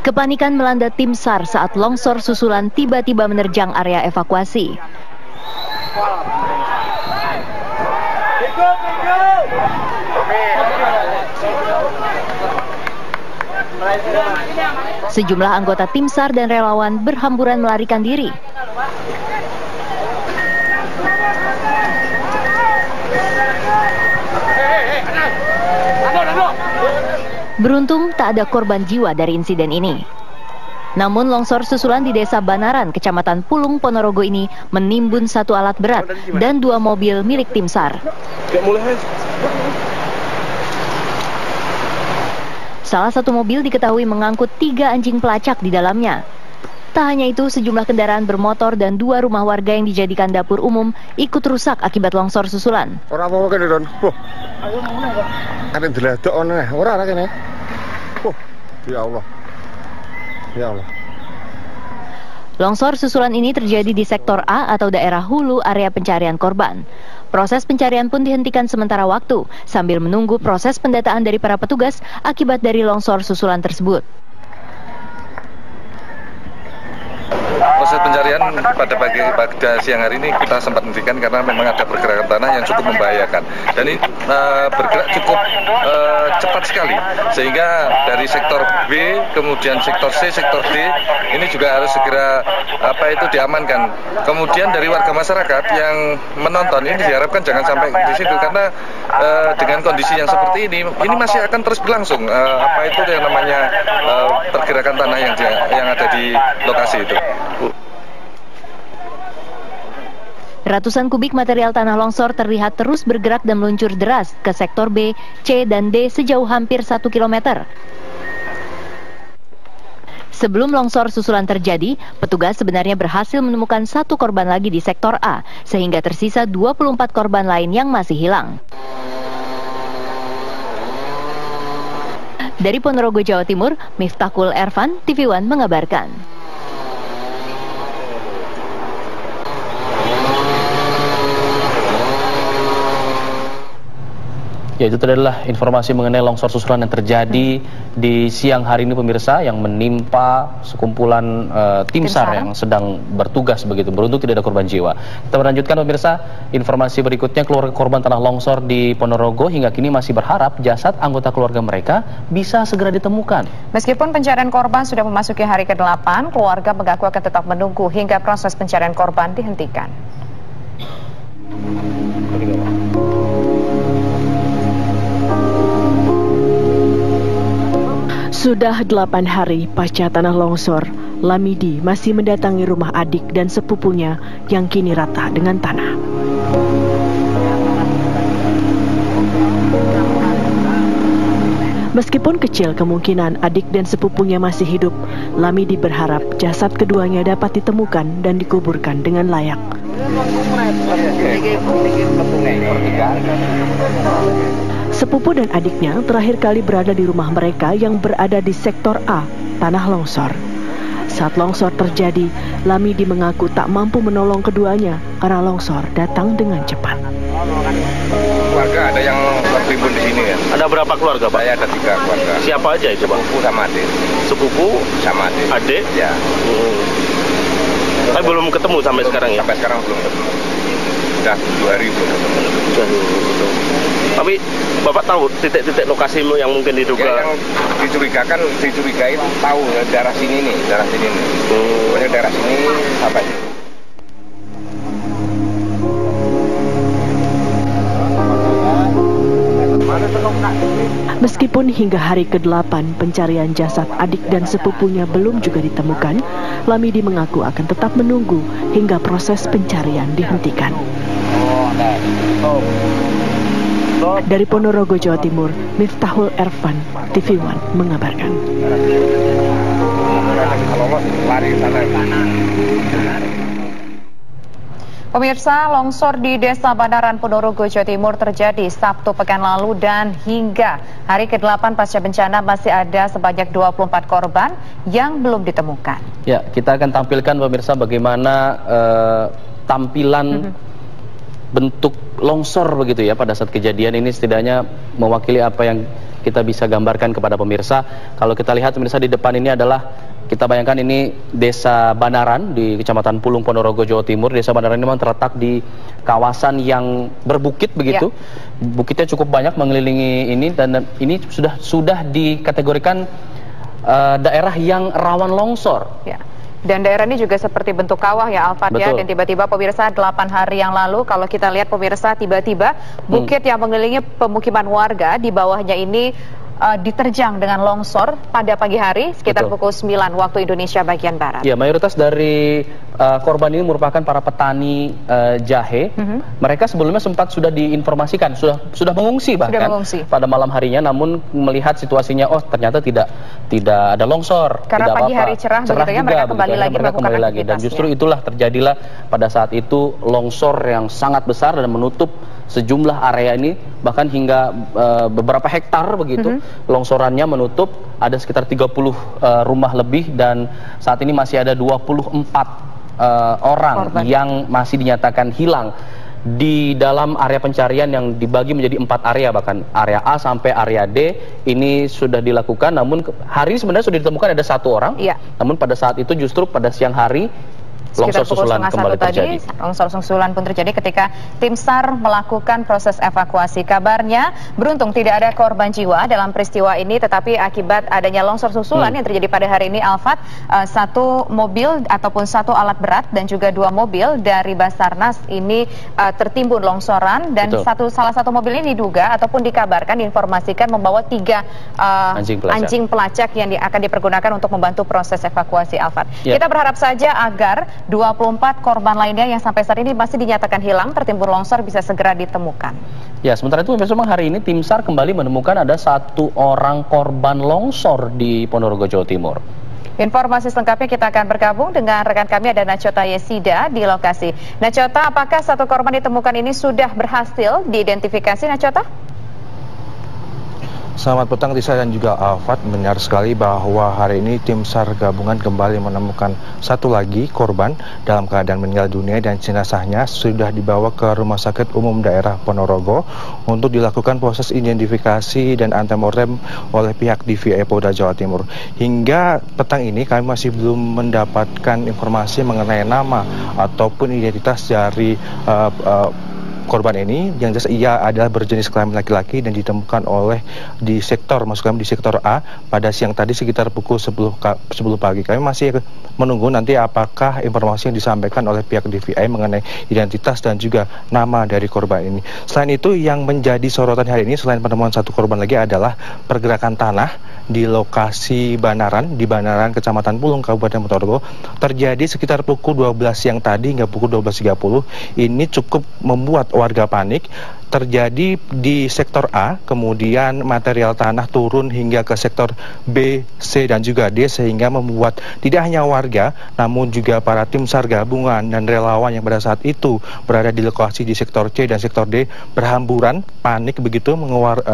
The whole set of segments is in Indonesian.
Kepanikan melanda tim SAR saat longsor susulan tiba-tiba menerjang area evakuasi. Sejumlah anggota tim SAR dan relawan berhamburan melarikan diri. Beruntung tak ada korban jiwa dari insiden ini. Namun longsor susulan di Desa Banaran, Kecamatan Pulung, Ponorogo ini menimbun satu alat berat dan 2 mobil milik tim SAR. Salah satu mobil diketahui mengangkut 3 anjing pelacak di dalamnya. Tak hanya itu, sejumlah kendaraan bermotor dan 2 rumah warga yang dijadikan dapur umum ikut rusak akibat longsor susulan. Ya Allah. Longsor susulan ini terjadi di sektor A atau daerah hulu area pencarian korban. Proses pencarian pun dihentikan sementara waktu sambil menunggu proses pendataan dari para petugas akibat dari longsor susulan tersebut. Proses pencarian pada siang hari ini kita sempat hentikan karena memang ada pergerakan tanah yang cukup membahayakan dan ini bergerak cukup cepat sekali, sehingga dari sektor B, kemudian sektor C, sektor D ini juga harus segera diamankan. Kemudian dari warga masyarakat yang menonton ini diharapkan jangan sampai di situ karena dengan kondisi yang seperti ini masih akan terus berlangsung yang namanya pergerakan tanah yang ada di lokasi itu. Ratusan kubik material tanah longsor terlihat terus bergerak dan meluncur deras ke sektor B, C, dan D sejauh hampir 1 km. Sebelum longsor susulan terjadi, petugas sebenarnya berhasil menemukan 1 korban lagi di sektor A, sehingga tersisa 24 korban lain yang masih hilang. Dari Ponorogo, Jawa Timur, Miftahul Ervan, TV One mengabarkan. Ya, itu adalah informasi mengenai longsor susulan yang terjadi di siang hari ini pemirsa, yang menimpa sekumpulan tim SAR yang sedang bertugas begitu. Beruntung tidak ada korban jiwa. Kita melanjutkan pemirsa, informasi berikutnya. Keluarga korban tanah longsor di Ponorogo hingga kini masih berharap jasad anggota keluarga mereka bisa segera ditemukan. Meskipun pencarian korban sudah memasuki hari ke-8, keluarga mengaku akan tetap menunggu hingga proses pencarian korban dihentikan. Sudah 8 hari pasca tanah longsor, Lamidi masih mendatangi rumah adik dan sepupunya yang kini rata dengan tanah. Meskipun kecil kemungkinan adik dan sepupunya masih hidup, Lamidi berharap jasad keduanya dapat ditemukan dan dikuburkan dengan layak. Sepupu dan adiknya terakhir kali berada di rumah mereka yang berada di sektor A, tanah longsor. Saat longsor terjadi, Lamidi mengaku tak mampu menolong keduanya karena longsor datang dengan cepat. Keluarga ada yang tertimbun di sini ya. Ada berapa keluarga, Pak? Saya ada 3 keluarga. Siapa aja itu, Pak? Sepupu sama adik. Sepupu sama adik. Adik? Ya. Tapi belum ketemu sampai sekarang ya? Sampai sekarang belum ketemu. Sudah 2 hari belum ketemu. Tapi Bapak tahu titik-titik lokasimu yang mungkin diduga? Ya, yang dicurigai tahu daerah sini nih, Pokoknya daerah sini apa ini? Meskipun hingga hari ke-8 pencarian jasad adik dan sepupunya belum juga ditemukan, Lamidi mengaku akan tetap menunggu hingga proses pencarian dihentikan. Dari Ponorogo, Jawa Timur, Miftahul Ervan, TV One mengabarkan. Pemirsa, longsor di Desa Banaran, Ponorogo, Jawa Timur terjadi Sabtu pekan lalu dan hingga hari ke-8 pasca bencana masih ada sebanyak 24 korban yang belum ditemukan. Ya, kita akan tampilkan pemirsa bagaimana tampilan bentuk longsor begitu ya pada saat kejadian ini, setidaknya mewakili apa yang kita bisa gambarkan kepada pemirsa. Kalau kita lihat pemirsa di depan ini adalah, kita bayangkan ini Desa Banaran di Kecamatan Pulung, Ponorogo, Jawa Timur. Desa Banaran ini memang terletak di kawasan yang berbukit begitu. Bukitnya cukup banyak mengelilingi ini, dan ini sudah dikategorikan daerah yang rawan longsor. Dan daerah ini juga seperti bentuk kawah ya, Alfat ya. Dan tiba-tiba pemirsa 8 hari yang lalu, kalau kita lihat pemirsa, tiba-tiba bukit yang mengelilingi pemukiman warga di bawahnya ini diterjang dengan longsor pada pagi hari sekitar pukul 9 waktu Indonesia bagian Barat. Ya, mayoritas dari korban ini merupakan para petani jahe. Mereka sebelumnya sempat sudah diinformasikan, sudah mengungsi bahkan pada malam harinya, namun melihat situasinya, oh ternyata tidak ada longsor. Karena pagi hari cerah begitu ya, mereka kembali lagi melakukan aktivitas. Dan justru itulah terjadilah pada saat itu longsor yang sangat besar dan menutup sejumlah area ini, bahkan hingga beberapa hektar begitu. Longsorannya menutup, ada sekitar 30 rumah lebih, dan saat ini masih ada 24 orang yang masih dinyatakan hilang di dalam area pencarian yang dibagi menjadi 4 area, bahkan area A sampai area D ini sudah dilakukan. Namun hari ini sebenarnya sudah ditemukan ada 1 orang, namun pada saat itu justru pada siang hari longsor susulan kembali terjadi. Longsor susulan pun terjadi ketika tim SAR melakukan proses evakuasi. Kabarnya beruntung tidak ada korban jiwa dalam peristiwa ini, tetapi akibat adanya longsor susulan yang terjadi pada hari ini, Alfat, 1 mobil ataupun 1 alat berat dan juga 2 mobil dari Basarnas ini tertimbun longsoran, dan salah satu mobil ini diduga ataupun dikabarkan diinformasikan membawa 3 anjing pelacak yang akan dipergunakan untuk membantu proses evakuasi, Alfat. Kita berharap saja agar 24 korban lainnya yang sampai saat ini masih dinyatakan hilang tertimbun longsor bisa segera ditemukan. Ya, sementara itu memang hari ini tim SAR kembali menemukan ada 1 orang korban longsor di Ponorogo, Jawa Timur. Informasi selengkapnya kita akan bergabung dengan rekan kami, ada Nachota Yesida di lokasi. Nachota, apakah 1 korban ditemukan ini sudah berhasil diidentifikasi, Nachota? Selamat petang Tisa dan juga Alfat. Benar sekali bahwa hari ini tim SAR gabungan kembali menemukan 1 lagi korban dalam keadaan meninggal dunia, dan jenazahnya sudah dibawa ke Rumah Sakit Umum Daerah Ponorogo untuk dilakukan proses identifikasi dan antemortem oleh pihak DVI Polda Jawa Timur. Hingga petang ini kami masih belum mendapatkan informasi mengenai nama ataupun identitas dari korban ini. Yang jelas ia adalah berjenis kelamin laki-laki dan ditemukan di sektor A pada siang tadi sekitar pukul 10 pagi. Kami masih menunggu nanti apakah informasi yang disampaikan oleh pihak DVI mengenai identitas dan juga nama dari korban ini. Selain itu, yang menjadi sorotan hari ini selain penemuan 1 korban lagi adalah pergerakan tanah di lokasi Banaran, di Banaran Kecamatan Pulung, Kabupaten Ponorogo, terjadi sekitar pukul 12 siang tadi hingga pukul 12.30. Ini cukup membuat warga panik. Terjadi di sektor A, kemudian material tanah turun hingga ke sektor B, C, dan juga D, sehingga membuat tidak hanya warga, namun juga para tim SAR gabungan dan relawan yang pada saat itu berada di lokasi di sektor C dan sektor D berhamburan, panik begitu,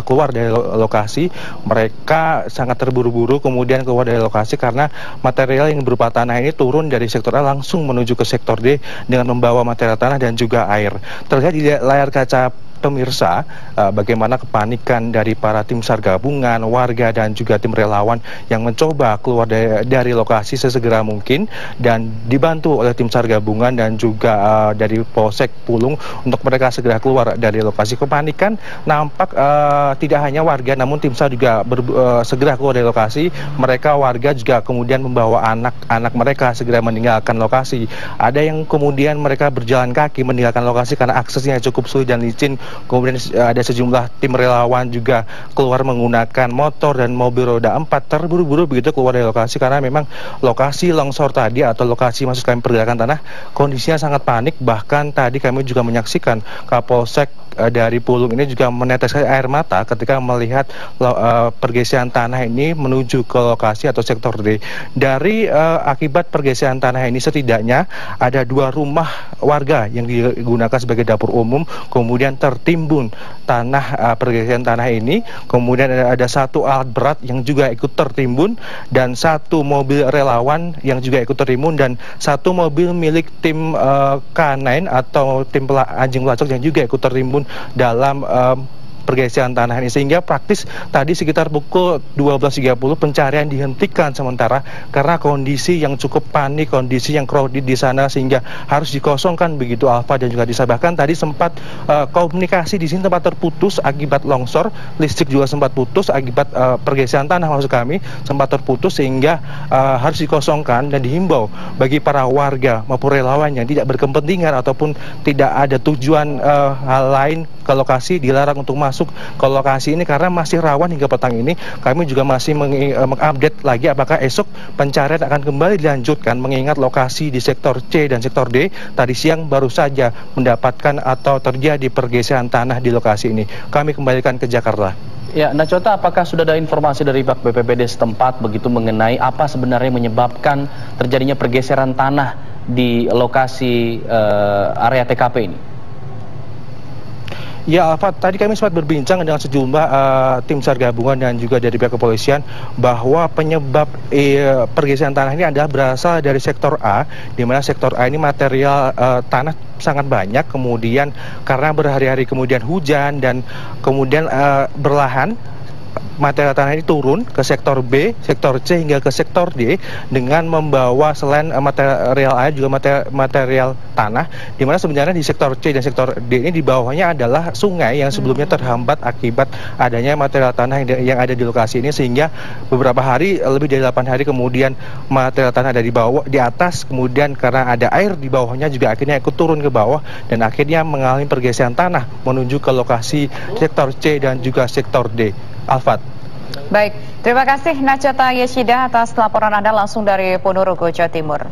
keluar dari lokasi. Mereka sangat terburu-buru kemudian keluar dari lokasi karena material yang berupa tanah ini turun dari sektor A langsung menuju ke sektor D dengan membawa material tanah dan juga air. Terlihat di layar kaca pemirsa bagaimana kepanikan dari para tim SAR gabungan, warga, dan juga tim relawan yang mencoba keluar dari lokasi sesegera mungkin dan dibantu oleh tim SAR gabungan dan juga dari Polsek Pulung untuk mereka segera keluar dari lokasi. Kepanikan nampak tidak hanya warga, namun tim SAR juga segera keluar dari lokasi. Mereka warga juga kemudian membawa anak-anak mereka segera meninggalkan lokasi. Ada yang kemudian mereka berjalan kaki meninggalkan lokasi karena aksesnya cukup sulit dan licin. Kemudian ada sejumlah tim relawan juga keluar menggunakan motor dan mobil roda 4 terburu-buru begitu keluar dari lokasi karena memang lokasi longsor tadi atau lokasi maksud kami pergerakan tanah kondisinya sangat panik. Bahkan tadi kami juga menyaksikan Kapolsek dari Pulung ini juga meneteskan air mata ketika melihat pergeseran tanah ini menuju ke lokasi atau sektor D. Dari akibat pergeseran tanah ini setidaknya ada 2 rumah warga yang digunakan sebagai dapur umum kemudian tertimbun tanah pergeseran tanah ini. Kemudian ada 1 alat berat yang juga ikut tertimbun dan 1 mobil relawan yang juga ikut tertimbun dan 1 mobil milik tim K9 atau tim anjing pelacak yang juga ikut tertimbun dalam pergeseran tanah ini, sehingga praktis tadi sekitar pukul 12.30 pencarian dihentikan sementara karena kondisi yang cukup panik, kondisi yang crowded di sana sehingga harus dikosongkan begitu Alfa dan juga Disa. Bahkan tadi sempat komunikasi di sini tempat terputus akibat longsor, listrik juga sempat putus akibat pergeseran tanah maksud kami sempat terputus sehingga harus dikosongkan, dan dihimbau bagi para warga maupun relawan yang tidak berkepentingan ataupun tidak ada tujuan hal lain ke lokasi dilarang untuk masuk ke lokasi ini karena masih rawan hingga petang ini. Kami juga masih mengupdate lagi apakah esok pencarian akan kembali dilanjutkan, mengingat lokasi di sektor C dan sektor D tadi siang baru saja mendapatkan atau terjadi pergeseran tanah di lokasi ini. Kami kembalikan ke Jakarta. Ya, Nacota, apakah sudah ada informasi dari pihak BPBD setempat begitu mengenai apa sebenarnya menyebabkan terjadinya pergeseran tanah di lokasi area TKP ini? Ya, Alfa, tadi kami sempat berbincang dengan sejumlah tim SAR gabungan dan juga dari pihak kepolisian bahwa penyebab pergeseran tanah ini adalah berasal dari sektor A, di mana sektor A ini material tanah sangat banyak, kemudian karena berhari-hari kemudian hujan dan kemudian berlahan, material tanah ini turun ke sektor B, sektor C hingga ke sektor D dengan membawa selain material air juga material tanah, di mana sebenarnya di sektor C dan sektor D ini di bawahnya adalah sungai yang sebelumnya terhambat akibat adanya material tanah yang ada di lokasi ini, sehingga beberapa hari, lebih dari 8 hari kemudian material tanah ada di bawah, di atas, kemudian karena ada air di bawahnya juga akhirnya ikut turun ke bawah dan akhirnya mengalami pergeseran tanah menuju ke lokasi sektor C dan juga sektor D. Alfat. Baik, terima kasih Nacota Yeshida atas laporan Anda langsung dari Ponorogo, Jawa Timur.